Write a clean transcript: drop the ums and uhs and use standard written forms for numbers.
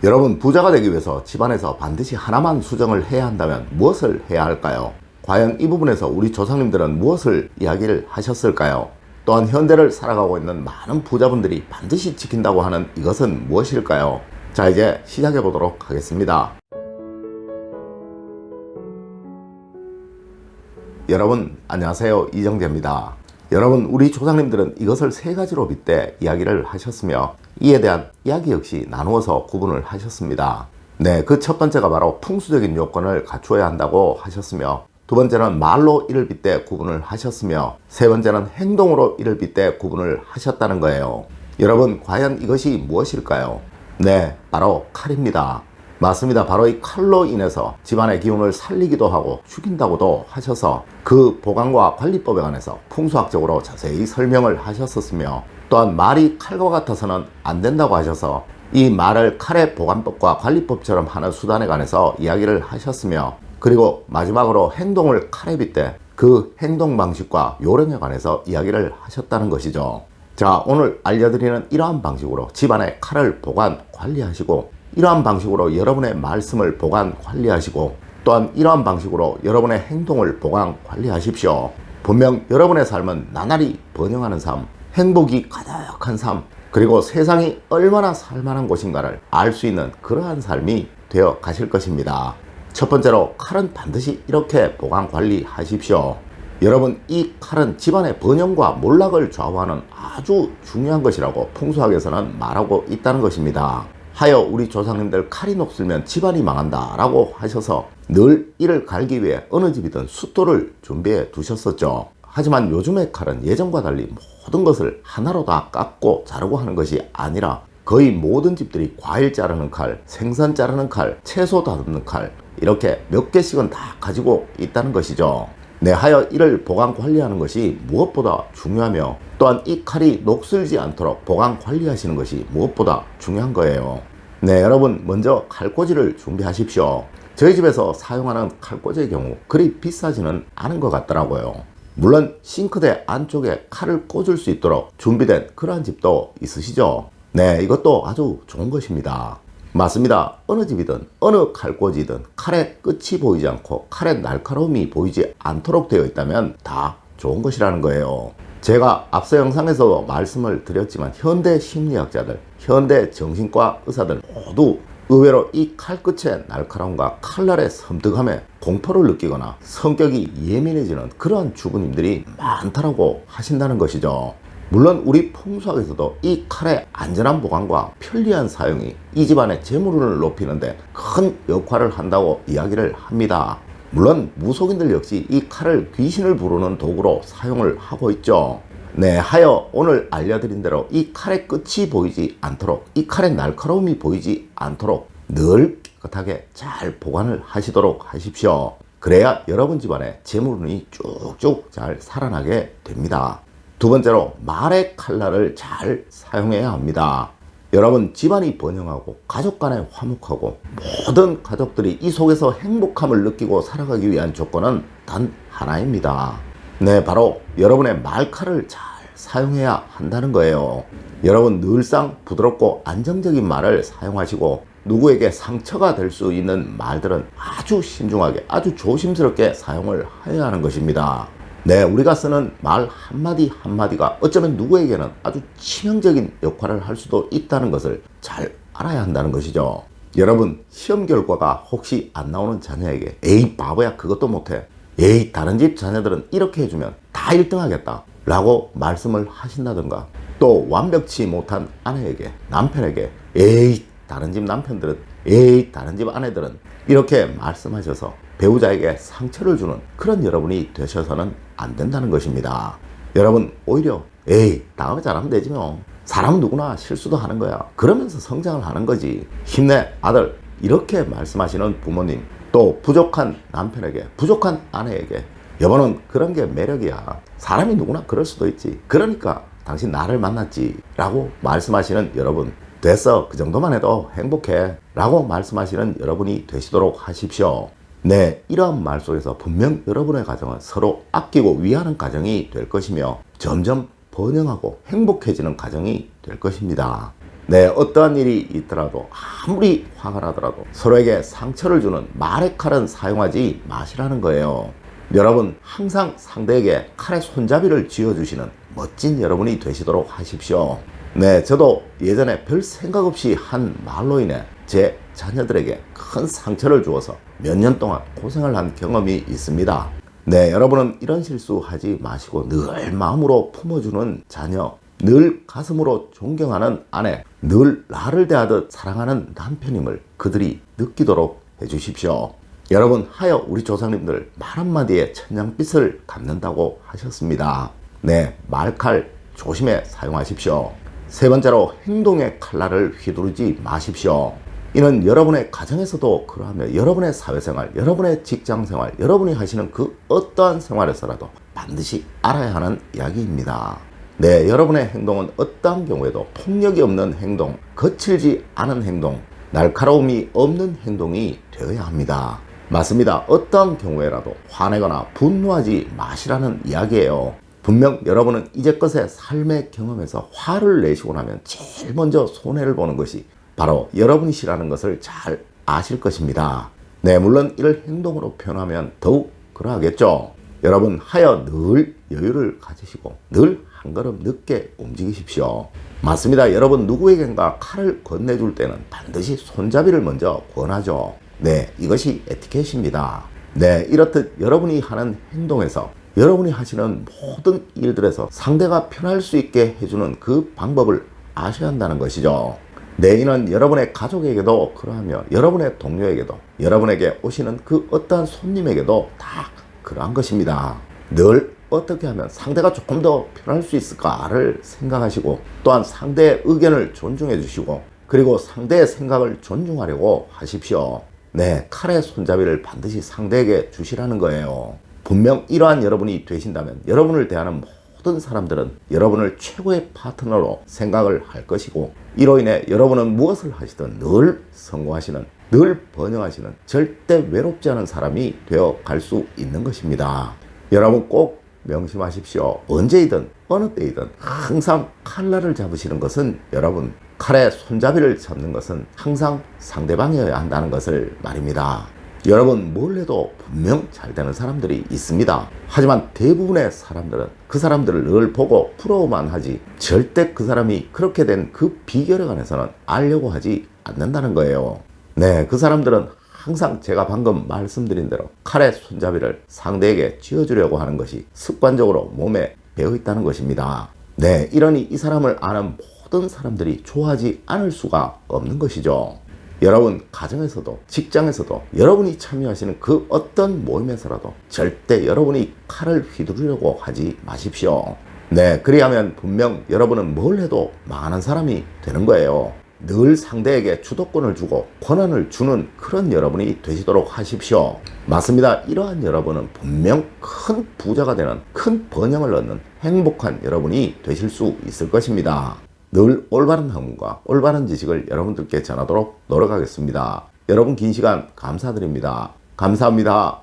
여러분, 부자가 되기 위해서 집안에서 반드시 하나만 수정을 해야 한다면 무엇을 해야 할까요? 과연 이 부분에서 우리 조상님들은 무엇을 이야기를 하셨을까요? 또한 현대를 살아가고 있는 많은 부자분들이 반드시 지킨다고 하는 이것은 무엇일까요? 자, 이제 시작해 보도록 하겠습니다. 여러분, 안녕하세요. 이정재입니다. 여러분, 우리 조상님들은 이것을 세 가지로 빗대 이야기를 하셨으며 이에 대한 이야기 역시 나누어서 구분을 하셨습니다. 네, 그 첫 번째가 바로 풍수적인 요건을 갖추어야 한다고 하셨으며, 두 번째는 말로 이를 빗대 구분을 하셨으며, 세 번째는 행동으로 이를 빗대 구분을 하셨다는 거예요. 여러분, 과연 이것이 무엇일까요? 네, 바로 칼입니다. 맞습니다. 바로 이 칼로 인해서 집안의 기운을 살리기도 하고 죽인다고도 하셔서 그 보관과 관리법에 관해서 풍수학적으로 자세히 설명을 하셨었으며, 또한 말이 칼과 같아서는 안 된다고 하셔서 이 말을 칼의 보관법과 관리법처럼 하는 수단에 관해서 이야기를 하셨으며, 그리고 마지막으로 행동을 칼에 빗대 그 행동 방식과 요령에 관해서 이야기를 하셨다는 것이죠. 자, 오늘 알려드리는 이러한 방식으로 집안의 칼을 보관 관리하시고, 이러한 방식으로 여러분의 말씀을 보관 관리하시고, 또한 이러한 방식으로 여러분의 행동을 보관 관리하십시오. 분명 여러분의 삶은 나날이 번영하는 삶, 행복이 가득한 삶, 그리고 세상이 얼마나 살만한 곳인가를 알 수 있는 그러한 삶이 되어 가실 것입니다. 첫 번째로, 칼은 반드시 이렇게 보관 관리하십시오. 여러분, 이 칼은 집안의 번영과 몰락을 좌우하는 아주 중요한 것이라고 풍수학에서는 말하고 있다는 것입니다. 하여 우리 조상님들 칼이 녹슬면 집안이 망한다 라고 하셔서 늘 이를 갈기 위해 어느 집이든 숫돌을 준비해 두셨었죠. 하지만 요즘의 칼은 예전과 달리 모든 것을 하나로 다 깎고 자르고 하는 것이 아니라 거의 모든 집들이 과일 자르는 칼, 생선 자르는 칼, 채소 다듬는 칼, 이렇게 몇 개씩은 다 가지고 있다는 것이죠. 네, 하여 이를 보관 관리하는 것이 무엇보다 중요하며, 또한 이 칼이 녹슬지 않도록 보관 관리하시는 것이 무엇보다 중요한 거예요. 네, 여러분, 먼저 칼꽂이를 준비하십시오. 저희 집에서 사용하는 칼꽂이의 경우 그리 비싸지는 않은 것 같더라고요. 물론 싱크대 안쪽에 칼을 꽂을 수 있도록 준비된 그러한 집도 있으시죠? 네, 이것도 아주 좋은 것입니다. 맞습니다. 어느 집이든 어느 칼꽂이든 칼의 끝이 보이지 않고 칼의 날카로움이 보이지 않도록 되어 있다면 다 좋은 것이라는 거예요. 제가 앞서 영상에서 말씀을 드렸지만 현대 심리학자들, 현대 정신과 의사들 모두 의외로 이 칼끝의 날카로움과 칼날의 섬뜩함에 공포를 느끼거나 성격이 예민해지는 그러한 주부님들이 많다라고 하신다는 것이죠. 물론 우리 풍수학에서도 이 칼의 안전한 보관과 편리한 사용이 이 집안의 재물운을 높이는데 큰 역할을 한다고 이야기를 합니다. 물론 무속인들 역시 이 칼을 귀신을 부르는 도구로 사용을 하고 있죠. 네, 하여 오늘 알려드린 대로 이 칼의 끝이 보이지 않도록, 이 칼의 날카로움이 보이지 않도록 늘 깨끗하게 잘 보관을 하시도록 하십시오. 그래야 여러분 집안의 재물운이 쭉쭉 잘 살아나게 됩니다. 두 번째로, 말의 칼날을 잘 사용해야 합니다. 여러분, 집안이 번영하고 가족 간에 화목하고 모든 가족들이 이 속에서 행복함을 느끼고 살아가기 위한 조건은 단 하나입니다. 네, 바로 여러분의 말칼을 잘 사용해야 한다는 거예요. 여러분, 늘상 부드럽고 안정적인 말을 사용하시고 누구에게 상처가 될 수 있는 말들은 아주 신중하게, 아주 조심스럽게 사용을 해야 하는 것입니다. 네, 우리가 쓰는 말 한마디 한마디가 어쩌면 누구에게는 아주 치명적인 역할을 할 수도 있다는 것을 잘 알아야 한다는 것이죠. 여러분, 시험 결과가 혹시 안 나오는 자녀에게 에이 바보야 그것도 못해, 에이 다른 집 자녀들은 이렇게 해주면 다 1등 하겠다 라고 말씀을 하신다든가, 또 완벽치 못한 아내에게, 남편에게 에이 다른 집 남편들은, 에이 다른 집 아내들은 이렇게 말씀하셔서 배우자에게 상처를 주는 그런 여러분이 되셔서는 안 된다는 것입니다. 여러분, 오히려 에이 다음에 잘하면 되지 뭐, 사람 누구나 실수도 하는 거야, 그러면서 성장을 하는 거지, 힘내 아들, 이렇게 말씀하시는 부모님, 또 부족한 남편에게, 부족한 아내에게 여보는 그런 게 매력이야, 사람이 누구나 그럴 수도 있지, 그러니까 당신 나를 만났지 라고 말씀하시는 여러분, 됐어 그 정도만 해도 행복해 라고 말씀하시는 여러분이 되시도록 하십시오. 네, 이러한 말 속에서 분명 여러분의 가정은 서로 아끼고 위하는 가정이 될 것이며 점점 번영하고 행복해지는 가정이 될 것입니다. 네, 어떠한 일이 있더라도 아무리 화가 나더라도 서로에게 상처를 주는 말의 칼은 사용하지 마시라는 거예요. 여러분, 항상 상대에게 칼의 손잡이를 쥐어주시는 멋진 여러분이 되시도록 하십시오. 네, 저도 예전에 별 생각 없이 한 말로 인해 제 자녀들에게 큰 상처를 주어서 몇 년 동안 고생을 한 경험이 있습니다. 네, 여러분은 이런 실수하지 마시고 늘 마음으로 품어주는 자녀, 늘 가슴으로 존경하는 아내, 늘 나를 대하듯 사랑하는 남편임을 그들이 느끼도록 해주십시오. 여러분, 하여 우리 조상님들 말 한마디에 천냥빚을 갚는다고 하셨습니다. 네, 말칼 조심해 사용하십시오. 세 번째로, 행동의 칼날을 휘두르지 마십시오. 이는 여러분의 가정에서도 그러하며 여러분의 사회생활, 여러분의 직장생활, 여러분이 하시는 그 어떠한 생활에서라도 반드시 알아야 하는 이야기입니다. 네, 여러분의 행동은 어떠한 경우에도 폭력이 없는 행동, 거칠지 않은 행동, 날카로움이 없는 행동이 되어야 합니다. 맞습니다. 어떠한 경우에라도 화내거나 분노하지 마시라는 이야기예요. 분명 여러분은 이제껏의 삶의 경험에서 화를 내시고 나면 제일 먼저 손해를 보는 것이 바로 여러분이시라는 것을 잘 아실 것입니다. 네, 물론 이를 행동으로 표현하면 더욱 그러하겠죠. 여러분, 하여 늘 여유를 가지시고 늘 한 걸음 늦게 움직이십시오. 맞습니다. 여러분, 누구에겐가 칼을 건네줄 때는 반드시 손잡이를 먼저 권하죠. 네, 이것이 에티켓입니다. 네, 이렇듯 여러분이 하는 행동에서, 여러분이 하시는 모든 일들에서 상대가 편할 수 있게 해주는 그 방법을 아셔야 한다는 것이죠. 네, 이는 여러분의 가족에게도 그러하며 여러분의 동료에게도, 여러분에게 오시는 그 어떠한 손님에게도 다 그러한 것입니다. 늘 어떻게 하면 상대가 조금 더 편할 수 있을까를 생각하시고, 또한 상대의 의견을 존중해 주시고, 그리고 상대의 생각을 존중하려고 하십시오. 네, 칼의 손잡이를 반드시 상대에게 주시라는 거예요. 분명 이러한 여러분이 되신다면 여러분을 대하는 모든 사람들은 여러분을 최고의 파트너로 생각을 할 것이고, 이로 인해 여러분은 무엇을 하시든 늘 성공하시는, 늘 번영하시는, 절대 외롭지 않은 사람이 되어 갈 수 있는 것입니다. 여러분 꼭 명심하십시오. 언제이든 어느 때이든 항상 칼날을 잡으시는 것은, 여러분 칼의 손잡이를 잡는 것은 항상 상대방이어야 한다는 것을 말입니다. 여러분, 뭘 해도 분명 잘 되는 사람들이 있습니다. 하지만 대부분의 사람들은 그 사람들을 늘 보고 부러워만 하지 절대 그 사람이 그렇게 된 그 비결에 관해서는 알려고 하지 않는다는 거예요. 네, 그 사람들은 항상 제가 방금 말씀드린 대로 칼의 손잡이를 상대에게 쥐어주려고 하는 것이 습관적으로 몸에 배어 있다는 것입니다. 네, 이러니 이 사람을 아는 모든 사람들이 좋아하지 않을 수가 없는 것이죠. 여러분, 가정에서도 직장에서도 여러분이 참여하시는 그 어떤 모임에서라도 절대 여러분이 칼을 휘두르려고 하지 마십시오. 네, 그리하면 분명 여러분은 뭘 해도 망하는 사람이 되는 거예요. 늘 상대에게 주도권을 주고 권한을 주는 그런 여러분이 되시도록 하십시오. 맞습니다. 이러한 여러분은 분명 큰 부자가 되는, 큰 번영을 얻는 행복한 여러분이 되실 수 있을 것입니다. 늘 올바른 학문과 올바른 지식을 여러분들께 전하도록 노력하겠습니다. 여러분, 긴 시간 감사드립니다. 감사합니다.